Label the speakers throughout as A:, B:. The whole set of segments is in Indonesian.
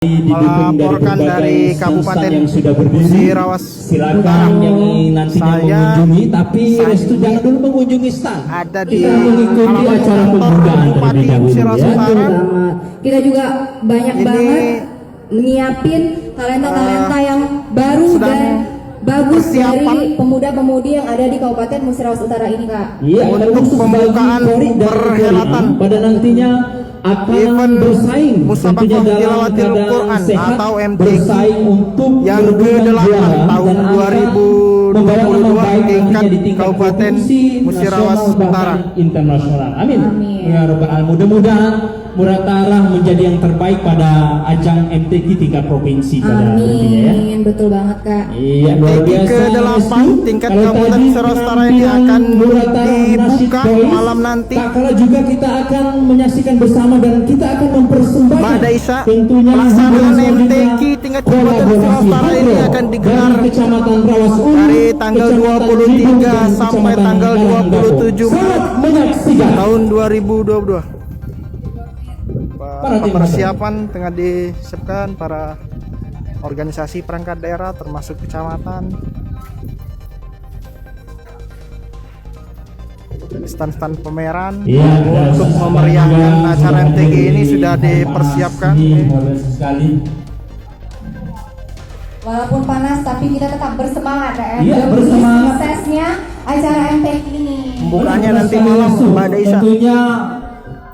A: Melaporkan dari Kabupaten
B: yang sudah
A: Musirawas Utara.
B: yang nantinya mengunjungi, tapi restu jangan dulu mengunjungi stand.
A: Ada di
B: Kita mengikuti acara pembukaan
A: Bupati Musirawas Utara.
C: Kita juga banyak banget menyiapin talenta-talenta yang baru dan bagus dari pemuda-pemudi yang ada di Kabupaten Musirawas Utara ini, Kak.
B: Iya,
A: untuk pembukaan perhelatan
B: pada nantinya akan bersaing tentunya dalam keadaan sehat,
A: atau MTQ
B: bersaing untuk
A: yang ke-8 tahun 2022 tingkat Kabupaten Musirawas Utara
B: internasional. Amin.
C: Amin.
B: Ya Rabbal Alamin. Mudah-mudahan Muratara menjadi yang terbaik pada ajang MTQ tingkat provinsi pada nantinya ya.
C: Amin, betul banget, Kak.
B: Iya, luar
A: MTQ
B: biasa.
A: ke-8 tingkat
B: Kalau
A: Kabupaten
B: tadi
A: Musirawas Utara ini akan
B: Muratara
A: dibuka
B: Nasib Boys,
A: malam nanti.
B: tak kalah juga kita akan menyaksikan bersama dan kita akan mempersembahkan
A: Mbak Daisa,
B: tentunya
A: pelaksanaan
B: hiburan
A: MTQ tingkat Kabupaten Musirawas Utara ini akan digelar
B: dari Kecamatan Rawas Ulu,
A: dari tanggal
B: Kecamatan
A: 23
B: Cibung, dan
A: sampai
B: Kecamatan
A: tanggal
B: Karanggapo.
A: 27
B: Selamat menyaksikan.
A: tahun 2022.
B: Para tim
A: Persiapan tengah disiapkan para organisasi perangkat daerah termasuk kecamatan. Stand-stand pameran untuk memeriahkan acara MTQ ini sudah dipersiapkan.
C: Walaupun panas tapi kita tetap bersemangat ya.
B: Iya,
C: demi
B: bersemangat.
C: suksesnya acara MTQ ini.
A: Pembukaannya nanti malam, Mbak Daisa.
B: Tentunya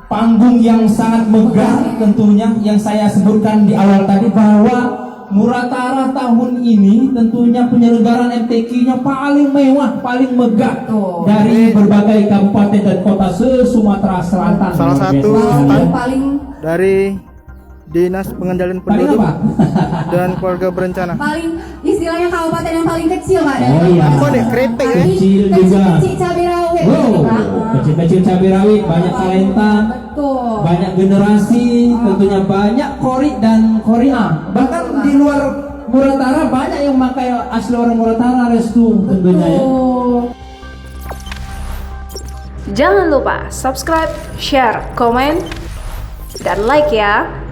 B: panggung yang sangat megah tentunya yang saya sebutkan di awal tadi bahwa Muratara tahun ini tentunya penyelenggaraan MTQ-nya paling mewah, paling megah dari berbagai kabupaten dan kota se-Sumatera Selatan.
A: Salah satu
C: Yang paling
A: dari Dinas Pengendalian
B: paling
A: Penduduk
B: apa?
A: dan Keluarga Berencana.
C: paling istilahnya kabupaten yang paling kecil, Pak.
B: Oh iya.
A: Kok deh keripik ya?
B: Kecil juga.
C: Kecil cabai rawit.
B: Wow,
C: Kak.
B: kecil-kecil cabai rawit, banyak talenta,
C: Betul.
B: banyak generasi, tentunya banyak kori dan korea. Bahkan di luar Muratara banyak yang memakai asli orang Muratara restu tentunya ya.
D: Jangan lupa subscribe, share, komen, dan like ya.